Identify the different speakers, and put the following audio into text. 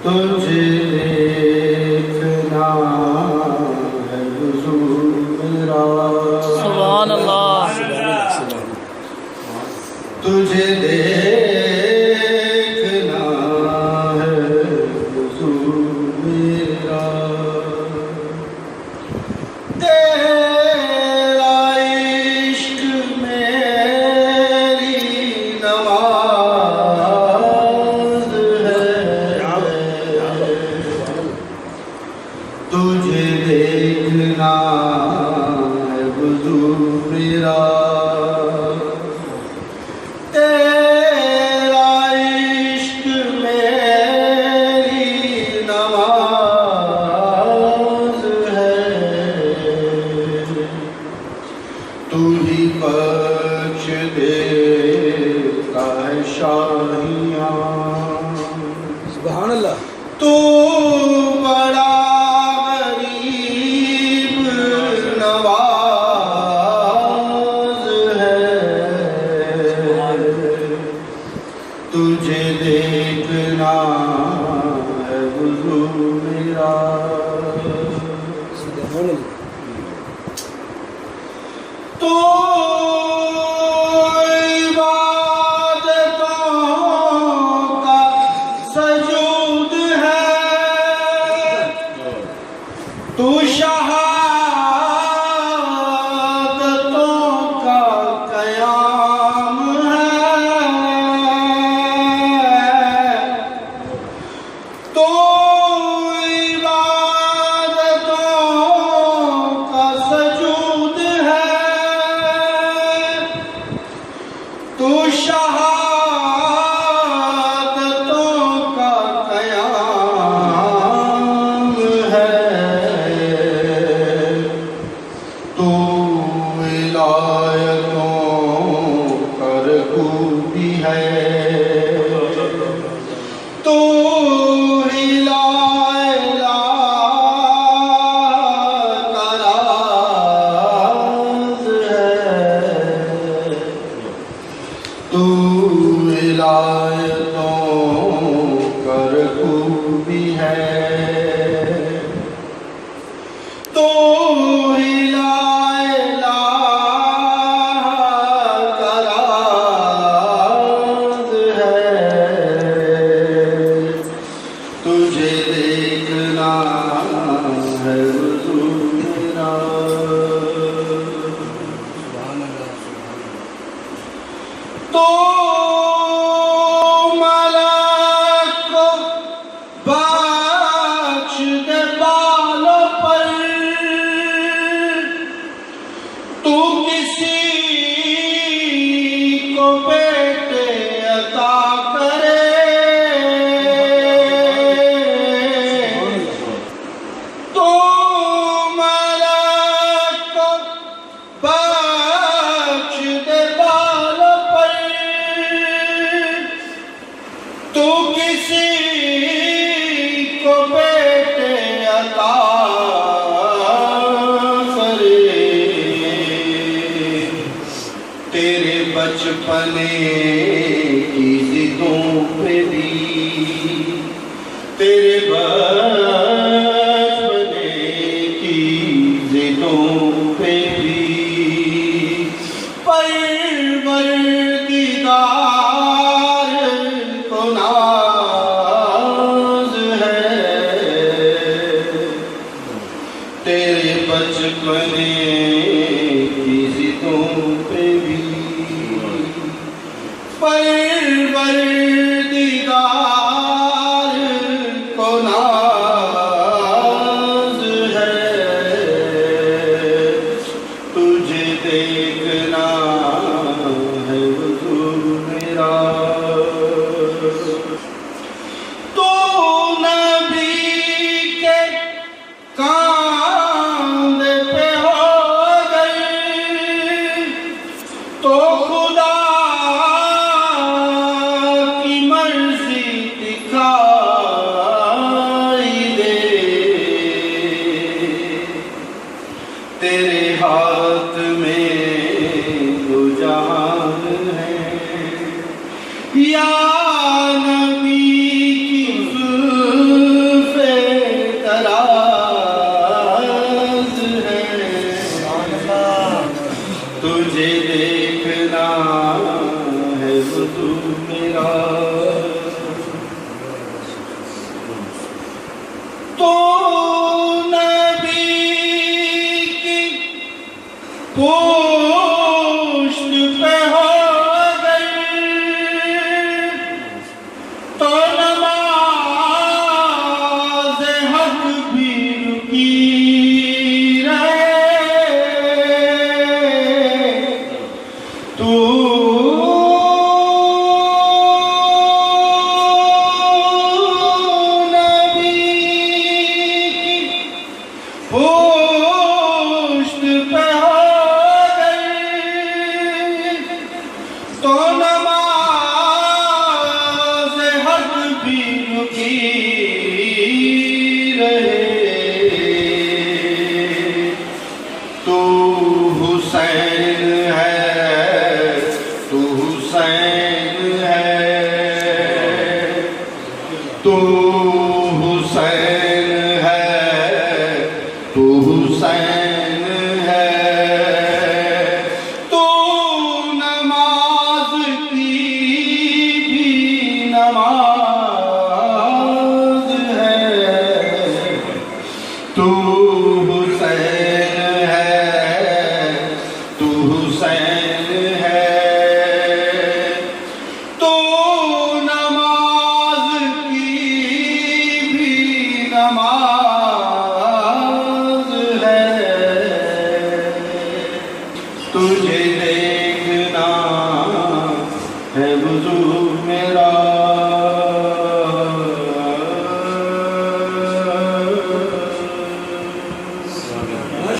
Speaker 1: تجھے دیکھنا ہے حضور میرا،
Speaker 2: سبحان اللہ،
Speaker 1: تجھے دیکھنا ہے حضور میرا، تیرا عشق میری نماز ہے، تجھے دیکھنا ہے حضور میرا، تیرا عشق میری نماز ہے، تو ہی بخش دیتا ہے شاہیاں،
Speaker 3: سبحان اللہ،
Speaker 1: تو بڑا غریب نواز ہے، تجھے دیکھنا ہے حضور میرا،
Speaker 3: سبحان اللہ،
Speaker 1: تو عبادتوں کا سجود ہے، تو شہادتوں کا قیام ہے، تو عبادتوں کا سجود ہے، تو شہادتوں کا قیام ہے، تو ولایتوں کا رکوع بھی ہے، تو ہی لا الہ کا راز ہے، تو ولایتوں کا رکوع بھی ہے، تو ہی لا الہ کا راز ہے، تجھے دیکھنا ہے حضور میرا، تو ملک کو بخش دے بالوں پر، تو کسی کو بیٹے عطا کرے، تو ملک کو بخش دے بالوں پر، تو کسی کو بیٹے عطا کرے، تیرے بچپنے کی ضدوں پہ بھی، تیرے بچپنے کی ضدوں پہ بھی پروردگار کو ناز ہے، تیرے بچپنے کی ضدوں پہ بھی تو حسین